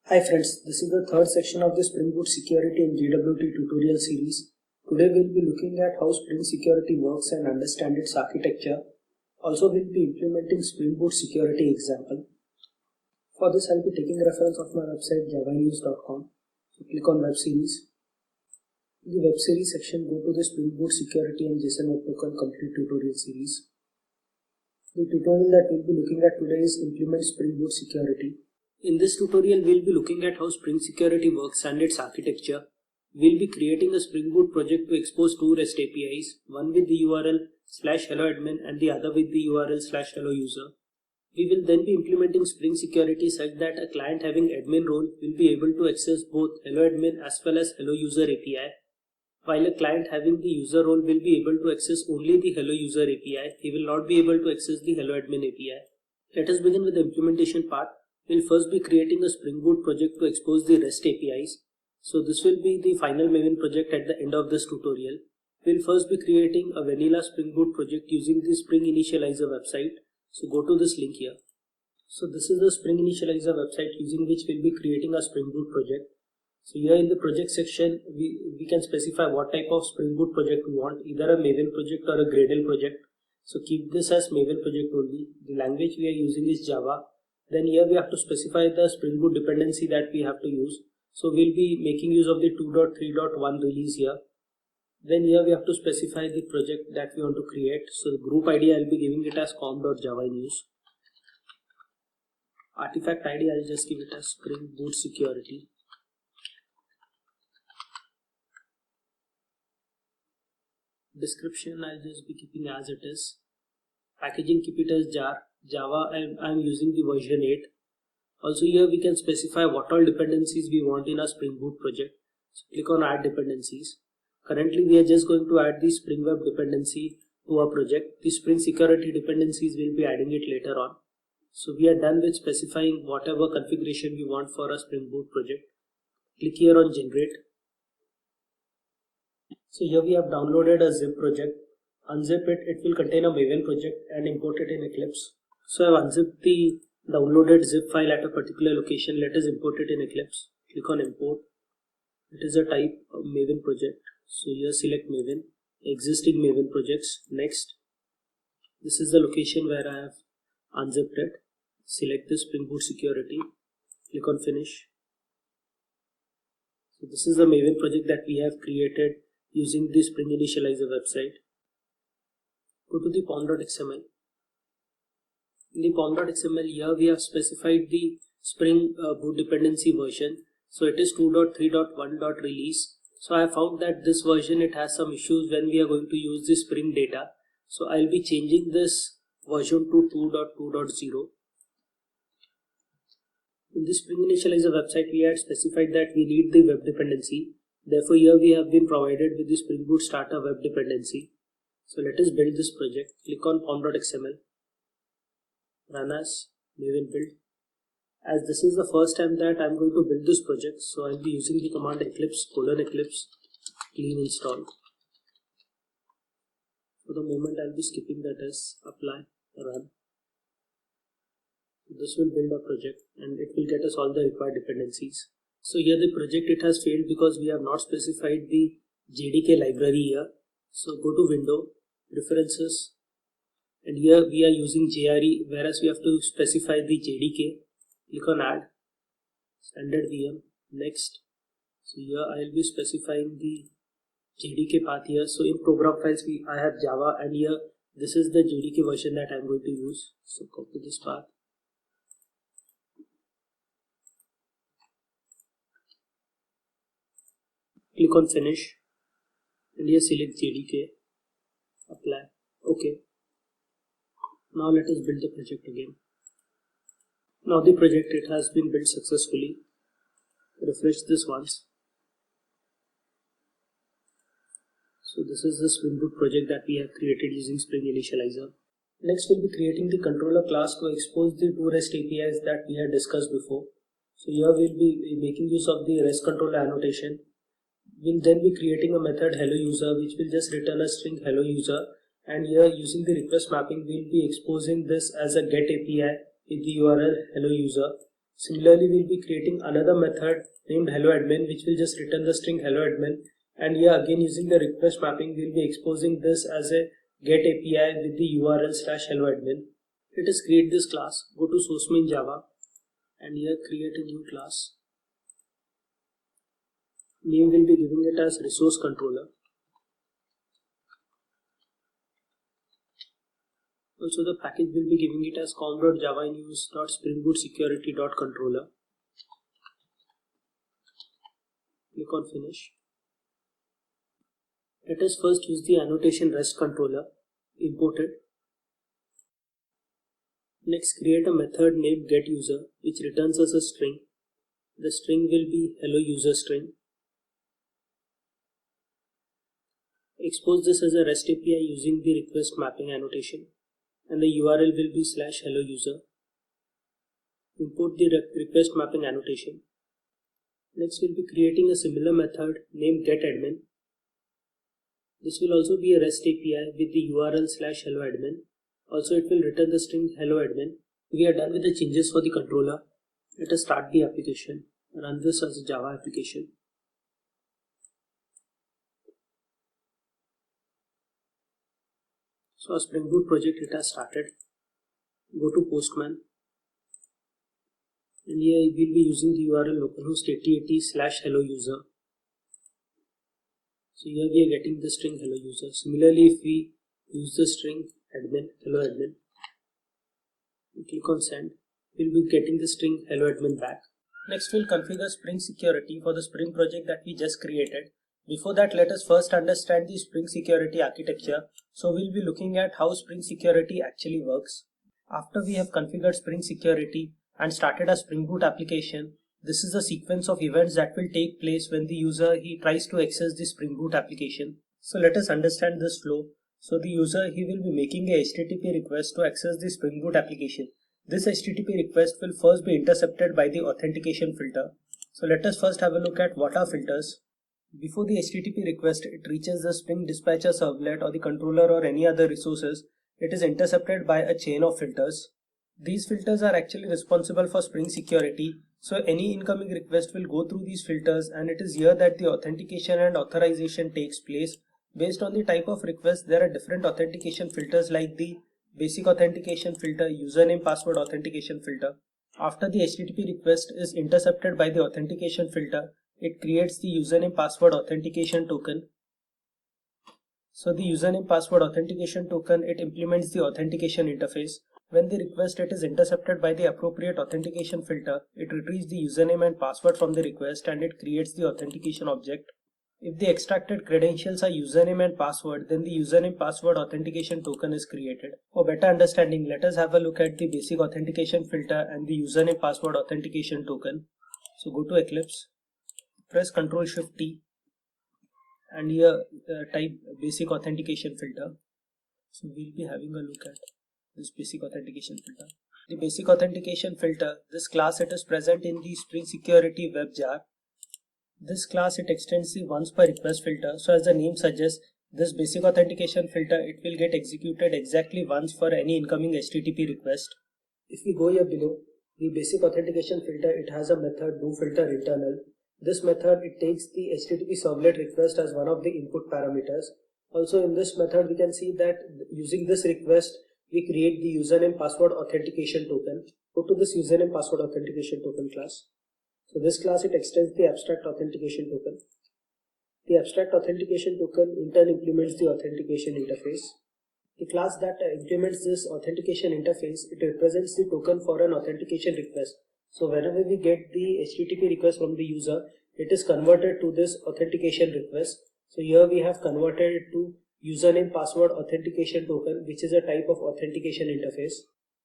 Hi friends, this is the third section of the Spring Boot Security and JWT tutorial series. Today we'll be looking at how Spring Security works and understand its architecture. Also we'll be implementing Spring Boot Security example. For this I'll be taking reference of my website javanews.com. So click on web series. In the web series section, go to the Spring Boot Security and JSON Web Token complete tutorial series. The tutorial that we'll be looking at today is implement Spring Boot Security. In this tutorial, we'll be looking at how Spring Security works and its architecture. We'll be creating a Spring Boot project to expose two REST APIs, one with the URL /helloadmin and the other with the URL /hellouser. We will then be implementing Spring Security such that a client having admin role will be able to access both helloadmin as well as hellouser API, while a client having the user role will be able to access only the hellouser API. He will not be able to access the helloadmin API. Let us begin with the implementation part. We'll first be creating a Spring Boot project to expose the REST APIs. So this will be the final Maven project at the end of this tutorial. We'll first be creating a vanilla Spring Boot project using the Spring Initializer website. So go to this link here. So this is the Spring Initializer website using which we'll be creating a Spring Boot project. So here in the project section, we can specify what type of Spring Boot project we want, either a Maven project or a Gradle project. So keep this as Maven project only. The language we are using is Java. Then here we have to specify the Spring Boot dependency that we have to use. So we'll be making use of the 2.3.1 release here. Then here we have to specify the project that we want to create. So the group ID I'll be giving it as com.javanews. Artifact ID I'll just give it as Spring Boot Security. Description I'll just be keeping as it is. Packaging, keep it as jar. Java, I'm using the version 8. Also here we can specify what all dependencies we want in our Spring Boot project. So click on add dependencies. Currently we are just going to add the Spring Web dependency to our project. The Spring Security dependencies we'll be adding it later on. So we are done with specifying whatever configuration we want for our Spring Boot project. Click here on generate. So here we have downloaded a zip project. Unzip it, it will contain a Maven project and import it in Eclipse. So I've unzipped the downloaded zip file at a particular location. Let us import it in Eclipse. Click on import. It is a type of Maven project. So here select Maven, existing Maven projects. Next, this is the location where I have unzipped it. Select the Spring Boot Security. Click on finish. So this is the Maven project that we have created using the Spring Initializer website. Go to the pom.xml. In the pom.xml, here we have specified the Spring Boot dependency version. So it is 2.3.1.release. So I have found that this version, it has some issues when we are going to use the Spring data. So I'll be changing this version to 2.2.0. In the Spring Initializer website, we had specified that we need the web dependency. Therefore, here we have been provided with the Spring Boot Starter web dependency. So let us build this project. Click on pom.xml. Run as Maven build. As this is the first time that I'm going to build this project, so I'll be using the command eclipse clean install. For the moment I'll be skipping that as apply, run. This will build a project and it will get us all the required dependencies. So here the project, it has failed because we have not specified the JDK library here. So go to window, preferences, and here we are using JRE, whereas we have to specify the JDK. Click on add, standard VM, next. So here I will be specifying the JDK path here. So in program files I have Java, and here this is the JDK version that I am going to use. So copy this path. Click on finish, and here select JDK, apply, OK. Now let us build the project again. Now the project, it has been built successfully. Refresh this once. So this is the Spring Boot project that we have created using Spring Initializer. Next we'll be creating the controller class to expose the two REST APIs that we had discussed before. So here we'll be making use of the REST controller annotation. We'll then be creating a method hellouser which will just return a string hellouser, and here using the request mapping we'll be exposing this as a get API with the URL hellouser. Similarly, we'll be creating another method named helloAdmin, which will just return the string helloAdmin. And here again, using the request mapping, we'll be exposing this as a get API with the URL /helloAdmin. Let us create this class. Go to source main Java and here create a new class. Name will be giving it as resource controller. Also the package will be giving it as com.javanews.springboot security.controller. Click on finish. Let us first use the annotation REST controller, import it. Next create a method named getUser which returns us a string. The string will be hello user string. Expose this as a REST API using the request mapping annotation and the URL will be /hello-user. Import the request mapping annotation. Next we'll be creating a similar method named getAdmin. This will also be a REST API with the URL /helloAdmin. Also it will return the string helloAdmin. We are done with the changes for the controller. Let us start the application. Run this as a Java application. So our Spring Boot project, it has started. Go to Postman and here we will be using the URL localhost 8080/hello-user. So here we are getting the string hello user. Similarly, if we use the string admin, hello admin, we click on send, we'll be getting the string hello admin back. Next we'll configure Spring Security for the Spring project that we just created. Before that, let us first understand the Spring Security architecture. So we'll be looking at how Spring Security actually works. After we have configured Spring Security and started a Spring Boot application, this is a sequence of events that will take place when the user tries to access the Spring Boot application. So let us understand this flow. So the user will be making a HTTP request to access the Spring Boot application. This HTTP request will first be intercepted by the authentication filter. So let us first have a look at what are filters. Before the HTTP request reaches the Spring Dispatcher servlet or the controller or any other resources, it is intercepted by a chain of filters. These filters are actually responsible for Spring Security. So any incoming request will go through these filters, and it is here that the authentication and authorization takes place. Based on the type of request, there are different authentication filters like the basic authentication filter, username password authentication filter. After the HTTP request is intercepted by the authentication filter, it creates the username password authentication token. So the username password authentication token, it implements the authentication interface. When the request is intercepted by the appropriate authentication filter, it retrieves the username and password from the request and it creates the authentication object. If the extracted credentials are username and password, then the username password authentication token is created. For better understanding, let us have a look at the basic authentication filter and the username password authentication token. So go to Eclipse, press Ctrl+Shift+T and here type basic authentication filter. So we'll be having a look at this basic authentication filter. The basic authentication filter, this class, it is present in the Spring Security web jar. This class, it extends the once per request filter. So as the name suggests, this basic authentication filter, it will get executed exactly once for any incoming HTTP request. If we go here below, the basic authentication filter, it has a method doFilter internal. This method, it takes the HTTP servlet request as one of the input parameters. Also in this method, we can see that using this request, we create the username password authentication token. Go to this username password authentication token class. So this class, it extends the abstract authentication token. The abstract authentication token in turn implements the authentication interface. The class that implements this authentication interface, it represents the token for an authentication request. So whenever we get the HTTP request from the user, it is converted to this authentication request. So here we have converted it to username password authentication token, which is a type of authentication interface.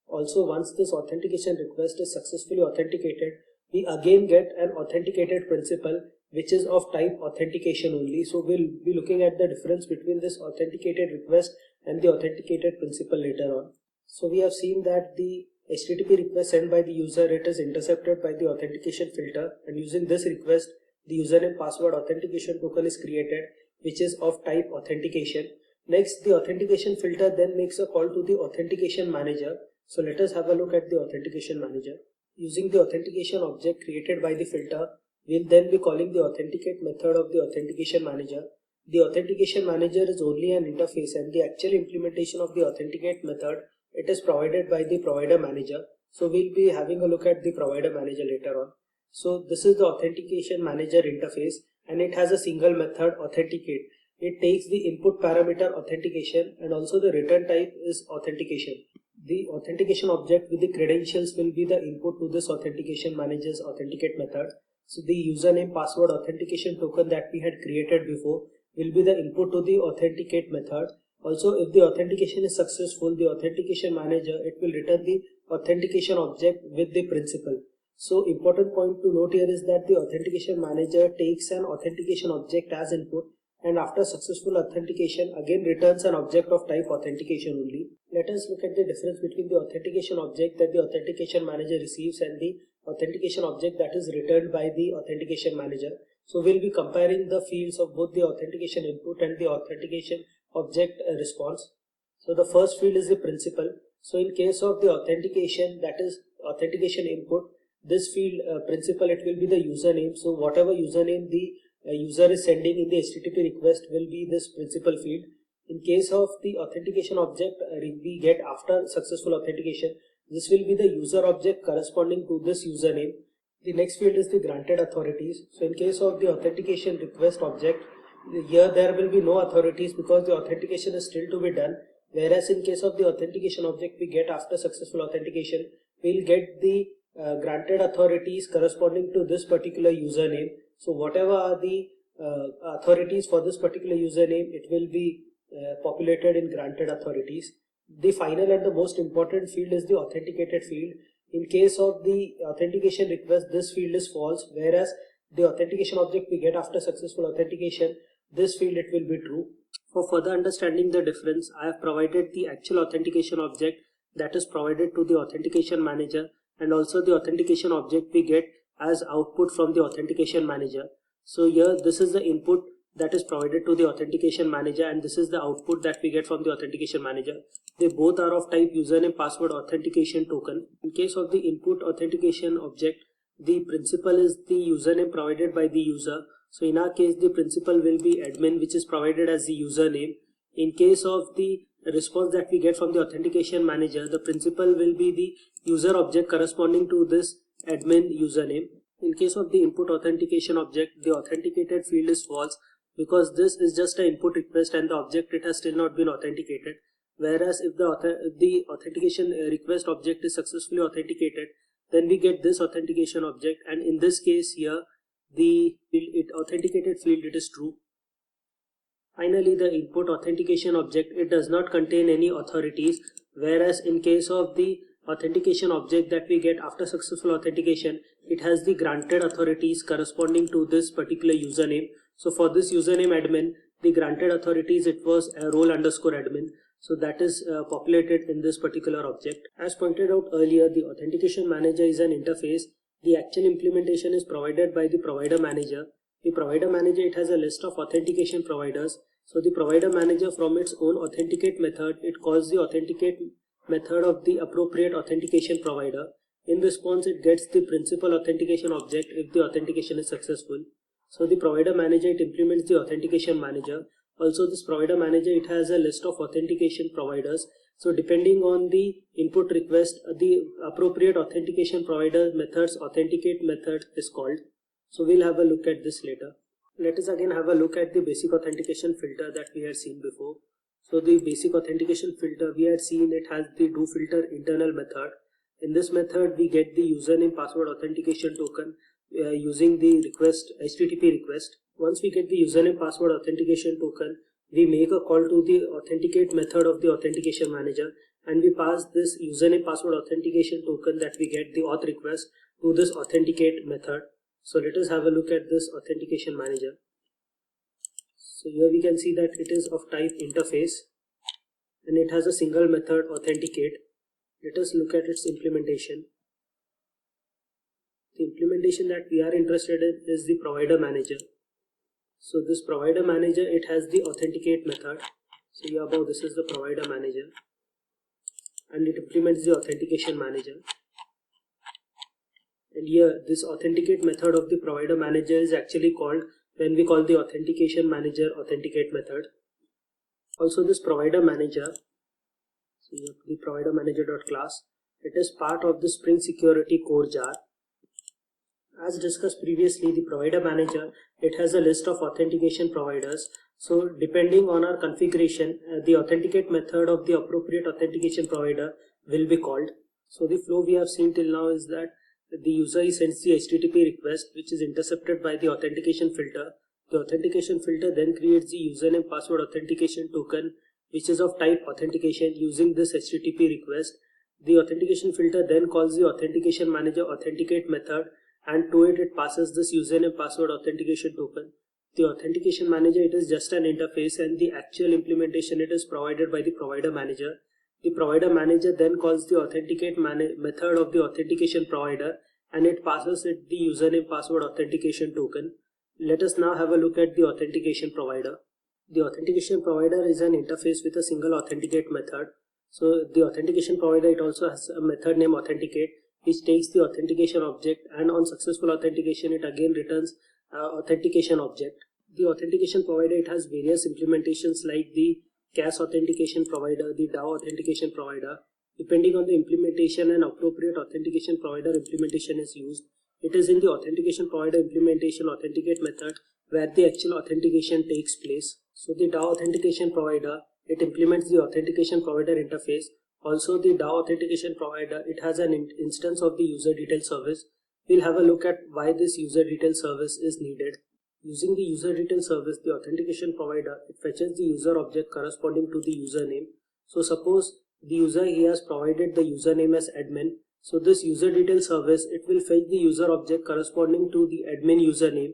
Also, once this authentication request is successfully authenticated, we again get an authenticated principal which is of type authentication only. So we'll be looking at the difference between this authenticated request and the authenticated principal later on. So we have seen that the HTTP request sent by the user, it is intercepted by the authentication filter, and using this request, the username password authentication token is created, which is of type authentication. Next, the authentication filter then makes a call to the authentication manager. So let us have a look at the authentication manager. Using the authentication object created by the filter, we'll then be calling the authenticate method of the authentication manager. The authentication manager is only an interface, and the actual implementation of the authenticate method, it is provided by the provider manager. So we'll be having a look at the provider manager later on. So this is the authentication manager interface, and it has a single method, authenticate. It takes the input parameter authentication, and also the return type is authentication. The authentication object with the credentials will be the input to this authentication manager's authenticate method. So the username password authentication token that we had created before will be the input to the authenticate method. Also, if the authentication is successful, the authentication manager, it will return the authentication object with the principal. So important point to note here is that the authentication manager takes an authentication object as input, and after successful authentication again returns an object of type authentication only. Let us look at the difference between the authentication object that the authentication manager receives and the authentication object that is returned by the authentication manager. So we'll be comparing the fields of both the authentication input and the authentication object response. So the first field is the principal. So in case of the authentication, that is authentication input, this field principal, it will be the username. So whatever username the user is sending in the HTTP request will be this principal field. In case of the authentication object we get after successful authentication, this will be the user object corresponding to this username. The next field is the granted authorities. So in case of the authentication request object, here there will be no authorities because the authentication is still to be done. Whereas in case of the authentication object we get after successful authentication, we'll get the granted authorities corresponding to this particular username. So whatever are the authorities for this particular username, it will be populated in granted authorities. The final and the most important field is the authenticated field. In case of the authentication request, this field is false, whereas the authentication object we get after successful authentication, this field it will be true. For further understanding the difference, I have provided the actual authentication object that is provided to the authentication manager, and also the authentication object we get as output from the authentication manager. So here this is the input that is provided to the authentication manager, and this is the output that we get from the authentication manager. They both are of type username password authentication token. In case of the input authentication object, the principal is the username provided by the user. So in our case, the principal will be admin, which is provided as the username. In case of the response that we get from the authentication manager, the principal will be the user object corresponding to this admin username. In case of the input authentication object, the authenticated field is false because this is just an input request and the object, it has still not been authenticated. Whereas if the authentication request object is successfully authenticated, then we get this authentication object, and in this case here the authenticated field, it is true. Finally, the input authentication object, it does not contain any authorities, whereas in case of the authentication object that we get after successful authentication, it has the granted authorities corresponding to this particular username. So for this username admin, the granted authorities, it was a role underscore admin. So that is populated in this particular object. As pointed out earlier, the authentication manager is an interface. The actual implementation is provided by the provider manager. The provider manager, it has a list of authentication providers. So the provider manager, from its own authenticate method, it calls the authenticate method of the appropriate authentication provider. In response, it gets the principal authentication object if the authentication is successful. So the provider manager, it implements the authentication manager. Also, this provider manager, it has a list of authentication providers. So depending on the input request, the appropriate authentication provider method's authenticate method is called. So we'll have a look at this later. Let us again have a look at the basic authentication filter that we had seen before. So the basic authentication filter, we had seen it has the doFilter internal method. In this method, we get the username password authentication token using the request, HTTP request. Once we get the username password authentication token, we make a call to the authenticate method of the authentication manager, and we pass this username password authentication token that we get the auth request to this authenticate method. So let us have a look at this authentication manager. So here we can see that it is of type interface and it has a single method authenticate. Let us look at its implementation. The implementation that we are interested in is the provider manager. So this provider manager, it has the authenticate method. So here above, this is the provider manager, and it implements the authentication manager. And here this authenticate method of the provider manager is actually called when we call the authentication manager authenticate method. Also this provider manager, so you have the provider manager.class, it is part of the Spring Security core jar. As discussed previously, the provider manager, it has a list of authentication providers. So depending on our configuration, the authenticate method of the appropriate authentication provider will be called. So the flow we have seen till now is that the user sends the HTTP request, which is intercepted by the authentication filter. The authentication filter then creates the username password authentication token, which is of type authentication using this HTTP request. The authentication filter then calls the authentication manager authenticate method, and to it passes this username password authentication token. The authentication manager, it is just an interface, and the actual implementation, it is provided by the provider manager. The provider manager then calls the authenticate method of the authentication provider, and it passes it the username password authentication token. Let us now have a look at the authentication provider. The authentication provider is an interface with a single authenticate method. So the authentication provider, it also has a method named authenticate, which takes the authentication object, and on successful authentication it again returns authentication object. The authentication provider, it has various implementations like the CAS authentication provider, the DAO authentication provider. Depending on the implementation, and appropriate authentication provider implementation is used. It is in the authentication provider implementation authenticate method where the actual authentication takes place. So the DAO authentication provider, it implements the authentication provider interface. Also the DAO authentication provider, it has an instance of the user detail service. We'll have a look at why this user detail service is needed. Using the user detail service, the authentication provider, it fetches the user object corresponding to the username. So suppose the user, he has provided the username as admin. So this user detail service, it will fetch the user object corresponding to the admin username.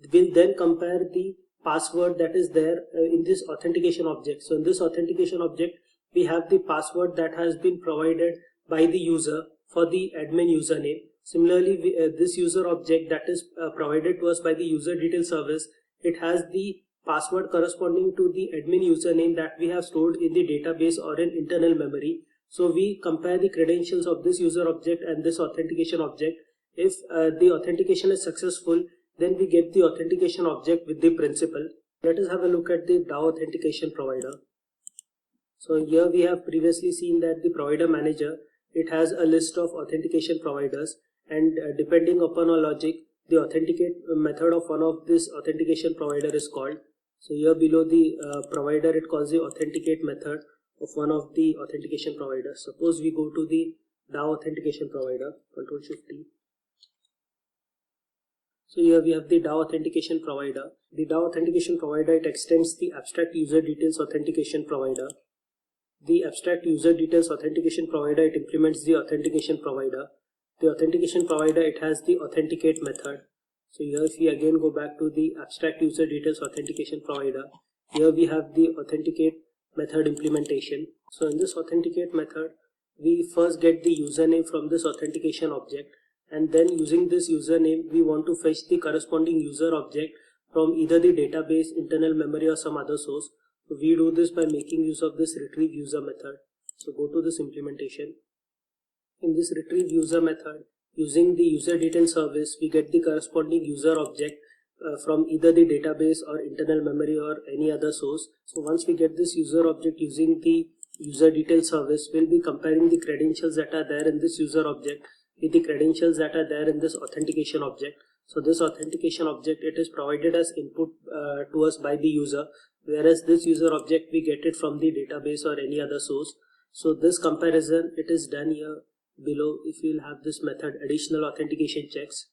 It will then compare the password that is there in this authentication object. So in this authentication object, we have the password that has been provided by the user for the admin username. Similarly, this user object that is provided to us by the user detail service, it has the password corresponding to the admin username that we have stored in the database or in internal memory. So we compare the credentials of this user object and this authentication object. If the authentication is successful, then we get the authentication object with the principal. Let us have a look at the DAO authentication provider. So here we have previously seen that the provider manager, it has a list of authentication providers, and depending upon our logic, the authenticate method of one of this authentication provider is called. So here below the provider, it calls the authenticate method of one of the authentication providers. Suppose we go to the DAO authentication provider, Ctrl+Shift+T. So here we have the DAO authentication provider. The DAO authentication provider, it extends the abstract user details authentication provider. The abstract user details authentication provider, it implements the authentication provider. The authentication provider, it has the authenticate method. So here if we again go back to the abstract user details authentication provider, here we have the authenticate method implementation. So in this authenticate method, we first get the username from this authentication object, and then using this username, we want to fetch the corresponding user object from either the database, internal memory, or some other source. So we do this by making use of this retrieve user method. So go to this implementation. In this retrieve user method, using the user detail service, we get the corresponding user object from either the database or internal memory or any other source. So once we get this user object using the user detail service, we'll be comparing the credentials that are there in this user object with the credentials that are there in this authentication object. So this authentication object, it is provided as input to us by the user, whereas this user object, we get it from the database or any other source. So this comparison, it is done here below. If we'll have this method additional authentication checks.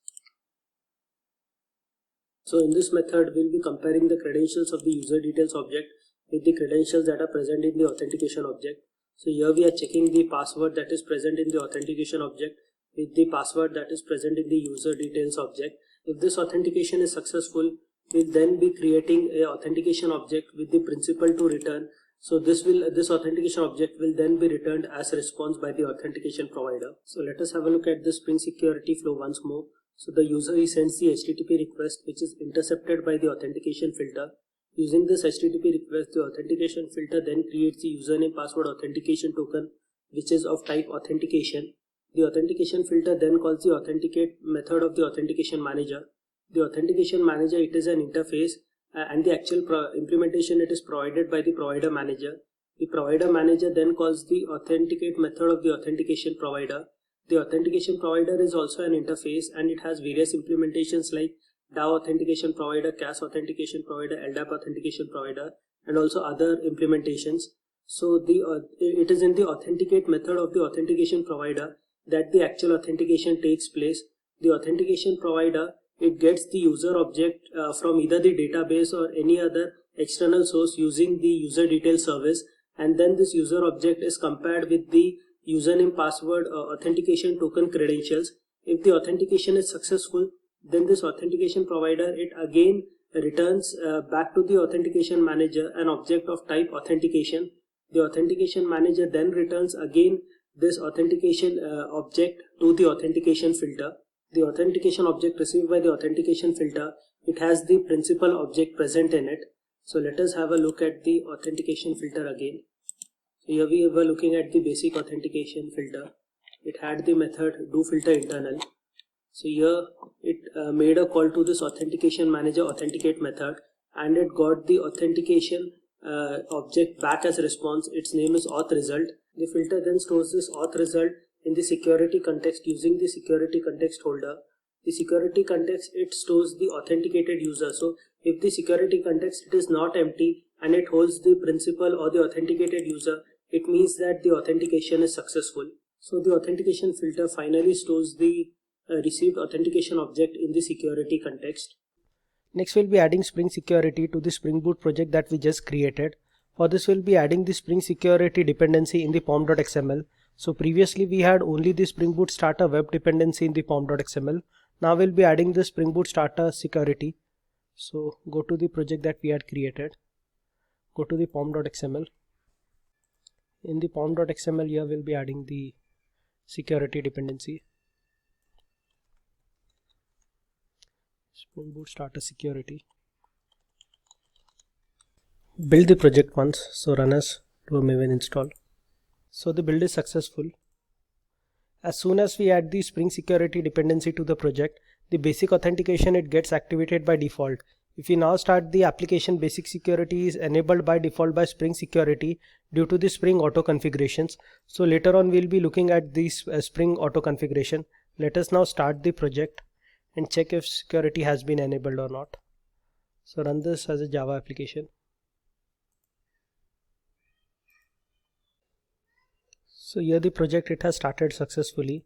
So in this method, we'll be comparing the credentials of the user details object with the credentials that are present in the authentication object. So here we are checking the password that is present in the authentication object with the password that is present in the user details object. If this authentication is successful, we'll then be creating a authentication object with the principal to return. So this authentication object will then be returned as a response by the authentication provider. So let us have a look at the Spring Security flow once more. So the user, he sends the HTTP request, which is intercepted by the authentication filter. Using this HTTP request, the authentication filter then creates the username password authentication token, which is of type authentication. The authentication filter then calls the authenticate method of the authentication manager. The authentication manager, it is an interface, and the actual implementation, it is provided by the provider manager. The provider manager then calls the authenticate method of the authentication provider. The authentication provider is also an interface, and it has various implementations like DAO authentication provider, CAS authentication provider, LDAP authentication provider, and also other implementations. So it is in the authenticate method of the authentication provider that the actual authentication takes place. The authentication provider, it gets the user object from either the database or any other external source using the user detail service, and then this user object is compared with the username, password, authentication token credentials. If the authentication is successful, then this authentication provider, it again returns back to the authentication manager an object of type authentication. The authentication manager then returns again this authentication object to the authentication filter. The authentication object received by the authentication filter, it has the principal object present in it. So let us have a look at the authentication filter again. So here we were looking at the basic authentication filter. It had the method doFilterInternal. So here it made a call to this authentication manager authenticate method, and it got the authentication object back as a response. Its name is authResult. The filter then stores this authResult in the security context using the security context holder. The security context, it stores the authenticated user. So if the security context, it is not empty and it holds the principal or the authenticated user, it means that the authentication is successful. So the authentication filter finally stores the received authentication object in the security context. Next, we'll be adding Spring Security to the Spring Boot project that we just created. For this, we'll be adding the Spring Security dependency in the pom.xml. So previously we had only the Spring Boot Starter web dependency in the pom.xml. Now we'll be adding the Spring Boot Starter security. So go to the project that we had created. Go to the pom.xml. In the pom.xml, here we'll be adding the security dependency. Spring Boot Starter security. Build the project once, so run as do a maven install. So the build is successful. As soon as we add the Spring Security dependency to the project, the basic authentication, it gets activated by default. If we now start the application, basic security is enabled by default by Spring Security due to the Spring auto configurations. So later on we'll be looking at this Spring auto configuration. Let us now start the project and check if security has been enabled or not. So run this as a Java application. So here the project, it has started successfully.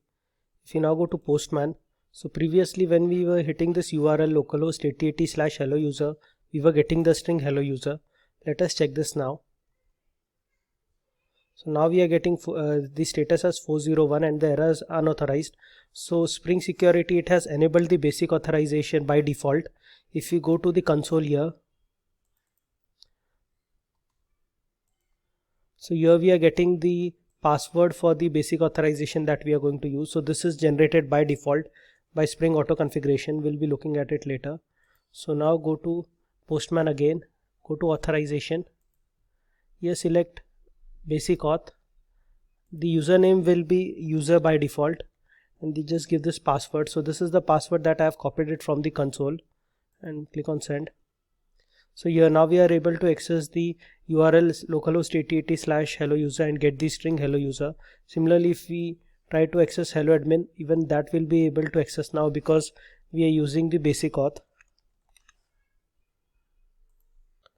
If you now go to Postman, so previously when we were hitting this URL localhost 8080/hello user, we were getting the string hello user. Let us check this now. So now we are getting the status as 401 and the error is unauthorized. So Spring Security, it has enabled the basic authorization by default. If we go to the console here, so here we are getting the password for the basic authorization that we are going to use. So this is generated by default by Spring auto configuration. We'll be looking at it later. So now go to Postman again, go to authorization. Here select basic auth. The username will be user by default, and they just give this password. So this is the password that I have copied it from the console, and click on send. So here now we are able to access the URL localhost 8080/hello user and get the string hello user. Similarly, if we try to access hello admin, even that will be able to access now because we are using the basic auth.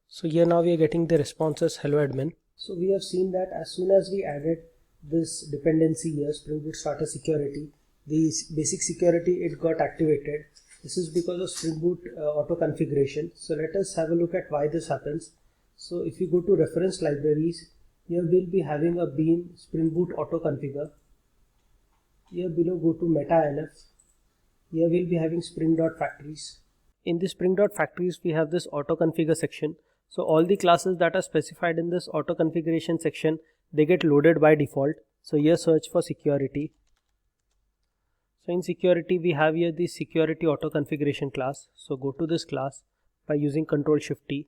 So here now we are getting the response as hello admin. So we have seen that as soon as we added this dependency here, Spring Boot Starter security, the basic security, it got activated. This is because of Spring Boot auto configuration. So let us have a look at why this happens. So if you go to reference libraries, here we'll be having a bean Spring Boot auto configure. Here below go to meta-nf. Here we'll be having spring.factories. In the spring.factories we have this auto configure section. So all the classes that are specified in this auto configuration section, they get loaded by default. So here search for security. So in security we have here the security auto configuration class. So go to this class by using Ctrl+Shift+T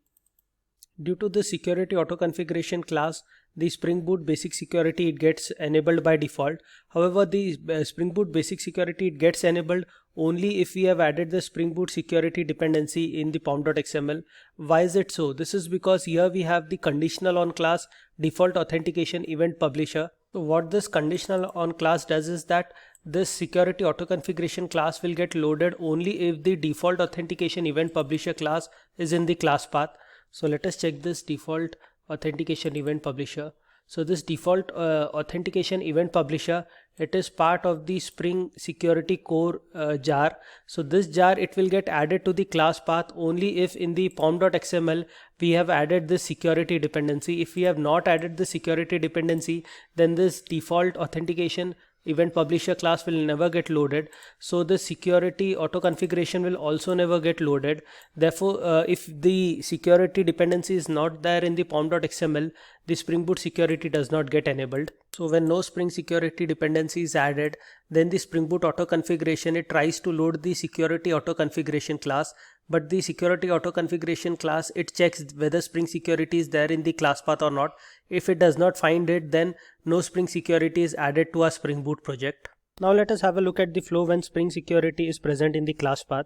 Due to the security auto configuration class, the Spring Boot basic security it gets enabled by default. However, the Spring Boot basic security it gets enabled only if we have added the Spring Boot security dependency in the pom.xml. Why is it so? This is because here we have the conditional on class default authentication event publisher. So what this conditional on class does is that this security auto configuration class will get loaded only if the default authentication event publisher class is in the class path. So let us check this default authentication event publisher. So this default authentication event publisher, it is part of the Spring security core jar. So this jar, it will get added to the class path only if in the pom.xml we have added this security dependency. If we have not added the security dependency, then this default authentication event publisher class will never get loaded. So the security auto configuration will also never get loaded. Therefore, if the security dependency is not there in the pom.xml, the Spring Boot security does not get enabled. So when no Spring security dependency is added, then the Spring Boot auto configuration, it tries to load the security auto configuration class. But the security auto configuration class, it checks whether Spring security is there in the class path or not. If it does not find it, then no Spring security is added to our Spring Boot project. Now let us have a look at the flow when Spring security is present in the class path.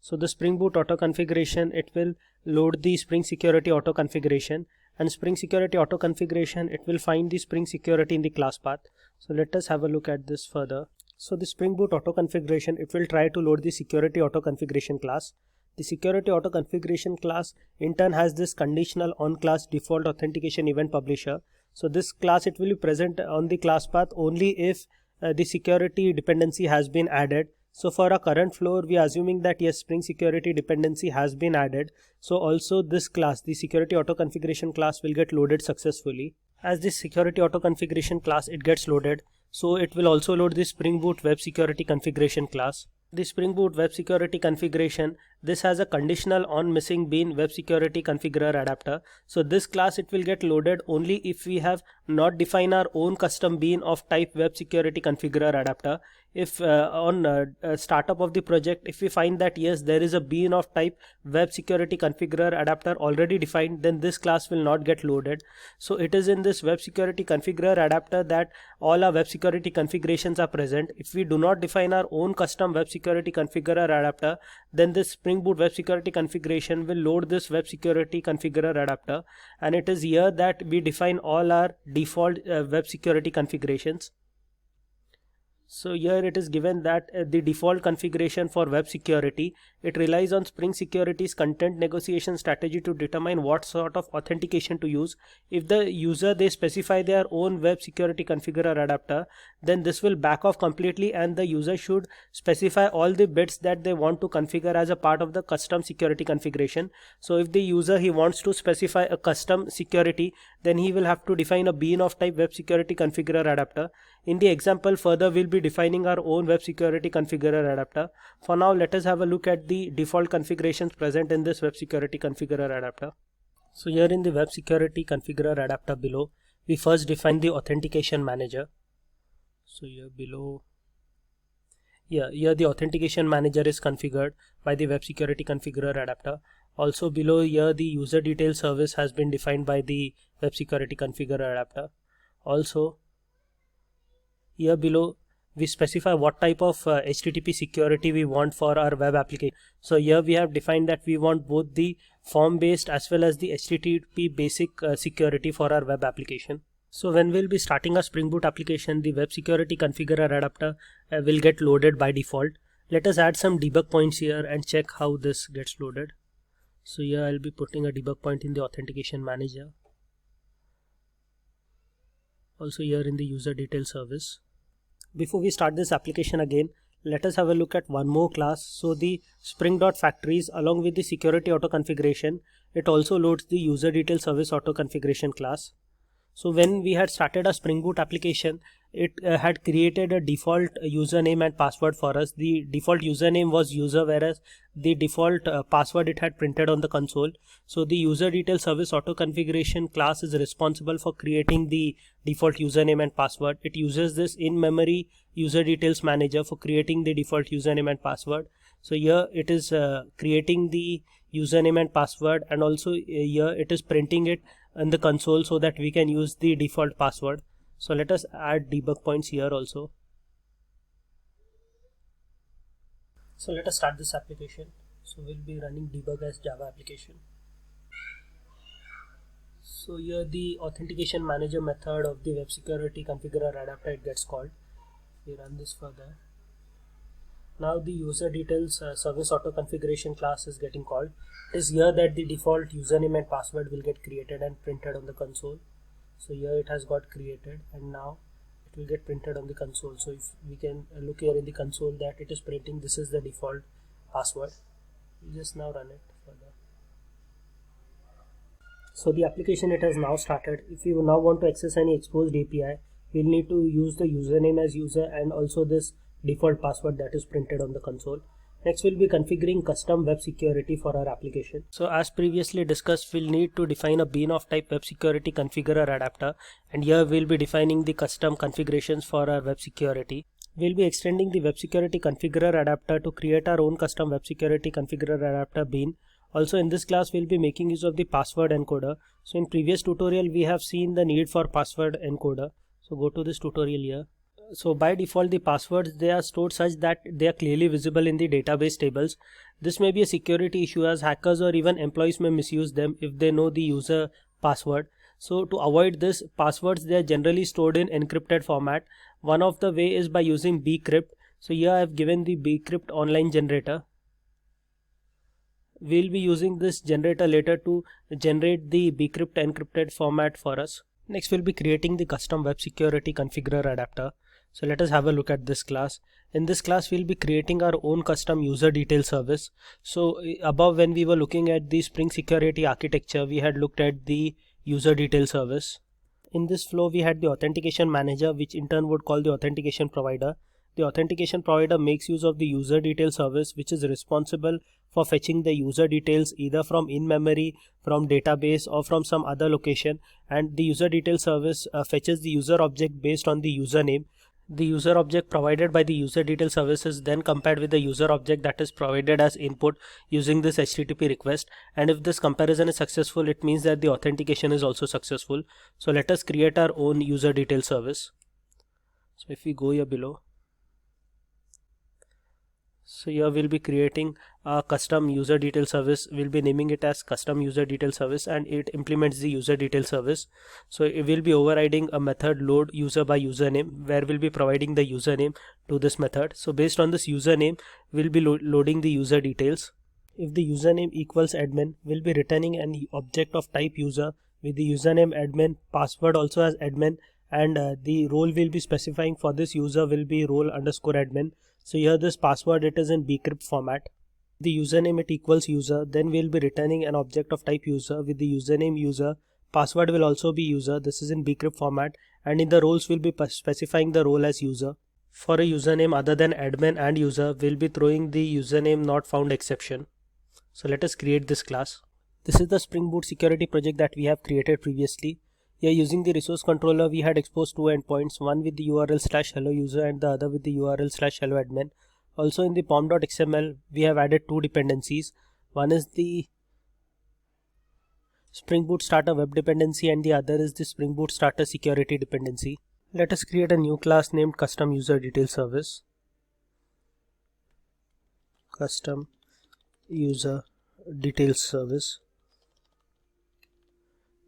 So the Spring Boot auto configuration, it will load the Spring security auto configuration, and Spring security auto configuration, it will find the Spring security in the class path. So let us have a look at this further. So the Spring Boot auto configuration, it will try to load the security auto configuration class. The security auto configuration class in turn has this conditional on class default authentication event publisher. So this class, it will be present on the class path only if the security dependency has been added. So for our current flow, we are assuming that yes, Spring security dependency has been added. So also this class, the security auto configuration class, will get loaded successfully. As this security auto configuration class, it gets loaded, so it will also load the Spring Boot web security configuration class. The Spring Boot web security configuration, this has a conditional on missing bean web security configurer adapter. So this class, it will get loaded only if we have not defined our own custom bean of type web security configurer adapter. If on startup of the project, if we find that yes, there is a bean of type web security configurer adapter already defined, then this class will not get loaded. So it is in this web security configurer adapter that all our web security configurations are present. If we do not define our own custom web security configurer adapter, then this Spring Boot web security configuration will load this web security configurer adapter, and it is here that we define all our default web security configurations. So here it is given that the default configuration for web security, it relies on Spring Security's content negotiation strategy to determine what sort of authentication to use. If the user, they specify their own web security configurer adapter, then this will back off completely, and the user should specify all the bits that they want to configure as a part of the custom security configuration. So if the user, he wants to specify a custom security, then he will have to define a bean of type web security configurer adapter. In the example further, we'll be defining our own web security configurer adapter. For now, let us have a look at the default configurations present in this web security configurer adapter. So here in the web security configurer adapter below, we first define the authentication manager. So here below, here the authentication manager is configured by the web security configurer adapter. Also below here, the user detail service has been defined by the web security configurer adapter. Also here below, we specify what type of HTTP security we want for our web application. So here we have defined that we want both the form based as well as the HTTP basic security for our web application. So when we'll be starting a Spring Boot application, the web security configurer adapter will get loaded by default. Let us add some debug points here and check how this gets loaded. So here I'll be putting a debug point in the authentication manager. Also here in the user detail service. Before we start this application again, let us have a look at one more class. So the Spring.Factories, along with the security auto configuration, it also loads the user detail service auto configuration class. So when we had started a Spring Boot application, it had created a default username and password for us. The default username was user, whereas the default password it had printed on the console. So the user detail service auto configuration class is responsible for creating the default username and password. It uses this in-memory user details manager for creating the default username and password. So here it is creating the username and password, and also here it is printing it in the console so that we can use the default password. So let us add debug points here also. So let us start this application. So we'll be running debug as Java application. So here the authentication manager method of the web security configurer adapter, it gets called. We run this further. Now the user details service auto configuration class is getting called. It is here that the default username and password will get created and printed on the console. So here it has got created, and now it will get printed on the console. So if we can look here in the console that it is printing, this is the default password. We just now run it further. So the application, it has now started. If you now want to access any exposed API, we'll need to use the username as user and also this default password that is printed on the console. Next, we'll be configuring custom web security for our application. So as previously discussed, we'll need to define a bean of type web security configurer adapter, and here we'll be defining the custom configurations for our web security. We'll be extending the web security configurer adapter to create our own custom web security configurer adapter bean. Also in this class, we'll be making use of the password encoder. So in previous tutorial, we have seen the need for password encoder. So go to this tutorial here. So by default, the passwords, they are stored such that they are clearly visible in the database tables. This may be a security issue as hackers or even employees may misuse them if they know the user password. So to avoid this, passwords, they are generally stored in encrypted format. One of the way is by using bcrypt. So here I have given the bcrypt online generator. We'll be using this generator later to generate the bcrypt encrypted format for us. Next, we'll be creating the custom web security configurer adapter. So let us have a look at this class. In this class, we'll be creating our own custom user detail service. So above, when we were looking at the Spring Security architecture, we had looked at the user detail service. In this flow, we had the authentication manager, which in turn would call the authentication provider. The authentication provider makes use of the user detail service, which is responsible for fetching the user details either from in-memory, from database, or from some other location. And the user detail service fetches the user object based on the username. The user object provided by the user detail service is then compared with the user object that is provided as input using this HTTP request. And if this comparison is successful, it means that the authentication is also successful. So let us create our own user detail service. So if we go here below, so here we'll be creating a custom user detail service. We'll be naming it as custom user detail service, and it implements the user detail service. So it will be overriding a method load user by username, where we'll be providing the username to this method. So based on this username, we'll be loading the user details. If the username equals admin, we'll be returning an object of type user with the username admin, password also as admin, and the role we'll be specifying for this user will be role_admin. So here this password, it is in bcrypt format. The username, it equals user, then we'll be returning an object of type user with the username user, password will also be user, this is in bcrypt format, and in the roles we'll be specifying the role as user. For a username other than admin and user, we'll be throwing the username not found exception. So let us create this class. This is the Spring Boot security project that we have created previously. Here using the resource controller, we had exposed two endpoints, one with the URL /hello user and the other with the URL /hello admin. Also in the pom.xml, we have added two dependencies. One is the Spring Boot Starter web dependency and the other is the Spring Boot Starter security dependency. Let us create a new class named custom user detail service. Custom user details service.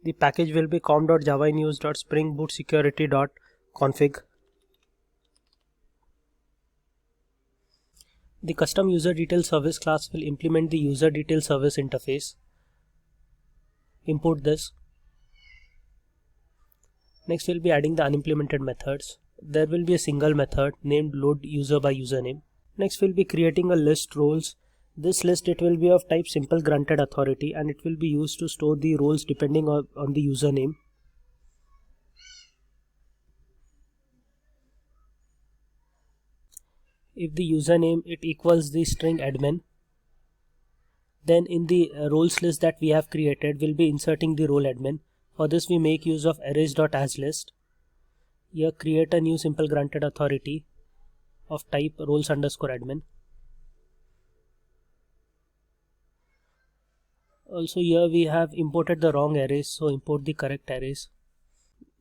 The package will be com.javanews.springbootsecurity.config. The custom user detail service class will implement the user detail service interface. Import this. Next, we'll be adding the unimplemented methods. There will be a single method named load user by username. Next, we'll be creating a list roles. This list, it will be of type simple granted authority, and it will be used to store the roles depending on the username. If the username, it equals the string admin, then in the roles list that we have created, we'll be inserting the role admin. For this, we make use of arrays.asList. Here create a new simple granted authority of type roles_admin. Also here we have imported the wrong arrays, so import the correct arrays.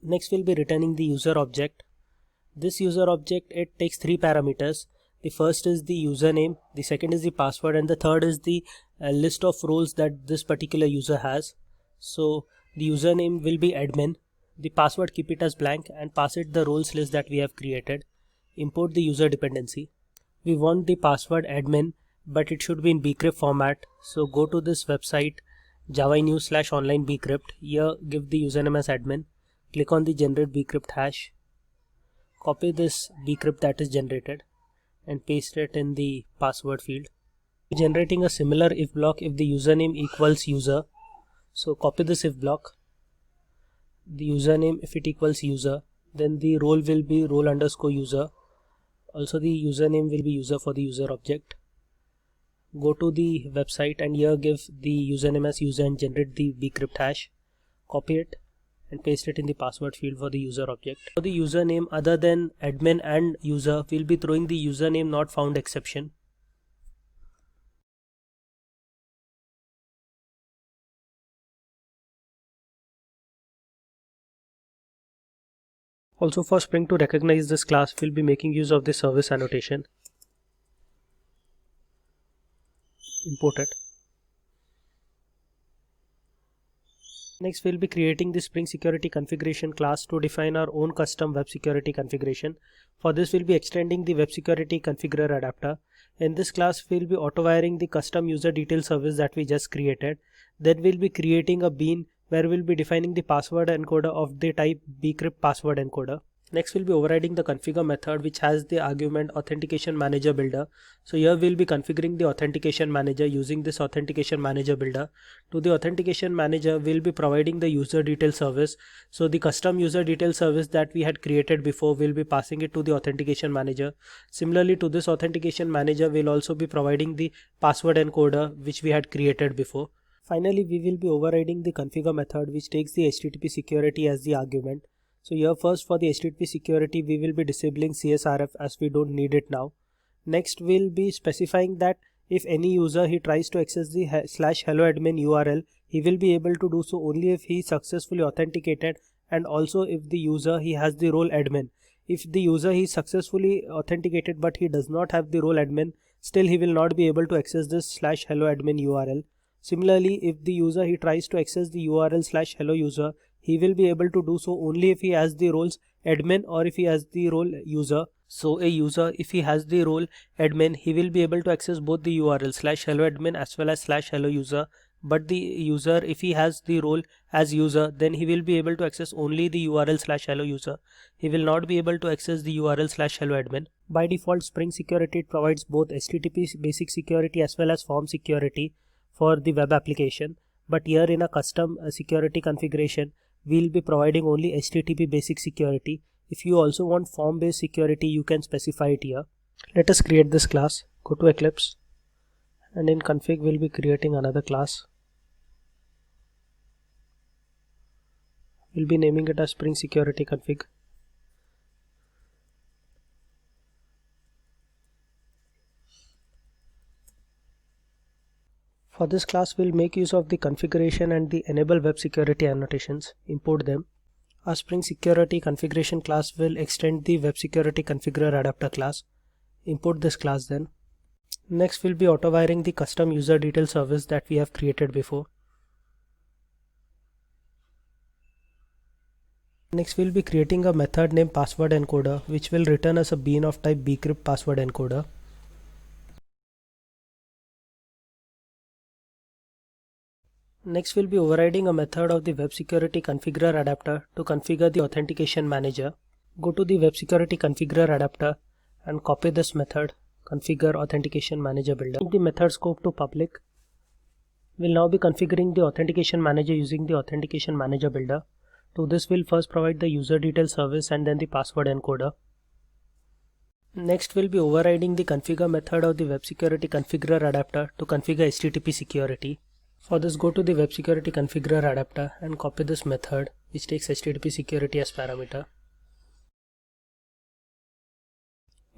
Next we'll be returning the user object. This user object, it takes 3 parameters. The first is the username, the second is the password, and the third is the list of roles that this particular user has. So the username will be admin, the password keep it as blank and pass it the roles list that we have created. Import the user dependency. We want the password admin, but it should be in bcrypt format. So go to this website javainu/online bcrypt. Here give the username as admin. Click on the generate bcrypt hash. Copy this bcrypt that is generated and paste it in the password field. Generating a similar if block if the username equals user. So copy this if block. The username if it equals user, then the role will be role_user. Also the username will be user for the user object. Go to the website and here give the username as user and generate the bcrypt hash. Copy it and paste it in the password field for the user object. For the username other than admin and user, we'll be throwing the username not found exception. Also for Spring to recognize this class, we'll be making use of the service annotation. Import it. Next we'll be creating the Spring Security Configuration class to define our own custom web security configuration. For this we'll be extending the web security configurer adapter. In this class we'll be auto wiring the custom user detail service that we just created. Then we'll be creating a bean where we'll be defining the password encoder of the type bcrypt password encoder. Next we'll be overriding the configure method which has the argument authentication manager builder. So here we'll be configuring the authentication manager using this authentication manager builder. To the authentication manager we'll be providing the user detail service. So the custom user detail service that we had created before, we'll be passing it to the authentication manager. Similarly to this authentication manager we'll also be providing the password encoder which we had created before. Finally we will be overriding the configure method which takes the HTTP security as the argument. So here first for the HTTP security we will be disabling CSRF as we don't need it now. Next we'll be specifying that if any user he tries to access the /helloadmin URL, he will be able to do so only if he successfully authenticated and also if the user he has the role admin. If the user he successfully authenticated but he does not have the role admin, still he will not be able to access this /helloadmin URL. Similarly, if the user he tries to access the URL /hellouser, he will be able to do so only if he has the roles admin or if he has the role user. So a user, if he has the role admin, he will be able to access both the URL /helloadmin as well as /hellouser. But the user, if he has the role as user, then he will be able to access only the URL /hellouser. He will not be able to access the URL /helloadmin. By default, Spring Security provides both HTTP basic security as well as form security for the web application. But here in a custom security configuration, we'll be providing only HTTP basic security. If you also want form based security, you can specify it here. Let us create this class. Go to Eclipse and in config we'll be creating another class. We'll be naming it as Spring Security Config. For this class we'll make use of the configuration and the enable web security annotations. Import them. Our Spring Security Configuration class will extend the web security configurer adapter class. Import this class then. Next we'll be auto wiring the custom user detail service that we have created before. Next we'll be creating a method named password encoder which will return us a bean of type bcrypt password encoder. Next we'll be overriding a method of the web security configurer adapter to configure the authentication manager. Go to the web security configurer adapter and copy this method configure authentication manager builder. Change the method scope to public. We'll now be configuring the authentication manager using the authentication manager builder. To this we'll first provide the user detail service and then the password encoder. Next we'll be overriding the configure method of the web security configurer adapter to configure HTTP security. For this go to the web security configurer adapter and copy this method which takes HTTP security as parameter.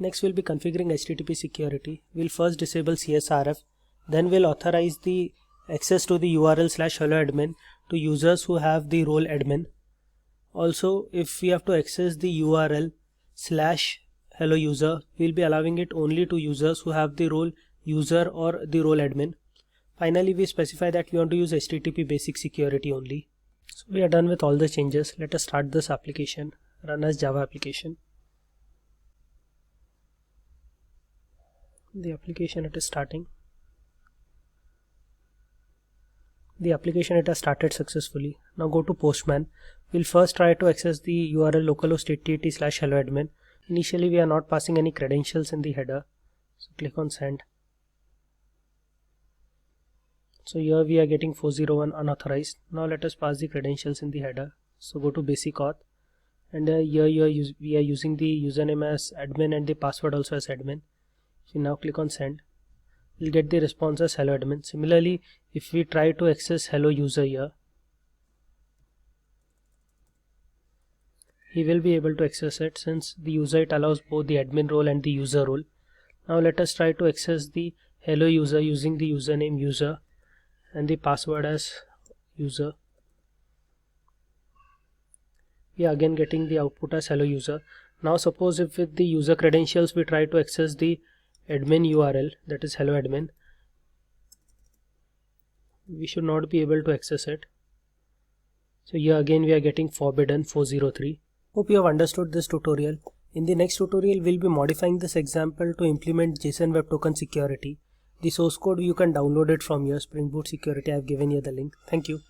Next we'll be configuring HTTP security. We'll first disable CSRF, then we'll authorize the access to the URL /hello admin to users who have the role admin. Also, if we have to access the URL /hello user, we'll be allowing it only to users who have the role user or the role admin. Finally, we specify that we want to use HTTP basic security only. So we are done with all the changes. Let us start this application. Run as Java application. The application, it is starting. The application, it has started successfully. Now go to Postman. We'll first try to access the URL localhost 8080 /hello admin. Initially we are not passing any credentials in the header, so click on send. So here we are getting 401 unauthorized. Now let us pass the credentials in the header. So go to basic auth, and here we are using the username as admin and the password also as admin. So now click on send. We'll get the response as hello admin. Similarly, if we try to access hello user here, he will be able to access it, since the user, it allows both the admin role and the user role. Now let us try to access the hello user using the username user and the password as user. We are again getting the output as hello user. Now suppose if with the user credentials we try to access the admin URL, that is hello admin, we should not be able to access it. So here again we are getting forbidden 403. Hope you have understood this tutorial. In the next tutorial we'll be modifying this example to implement JSON Web Token security. The source code, you can download it from here, Spring Boot Security. I have given you the link. Thank you.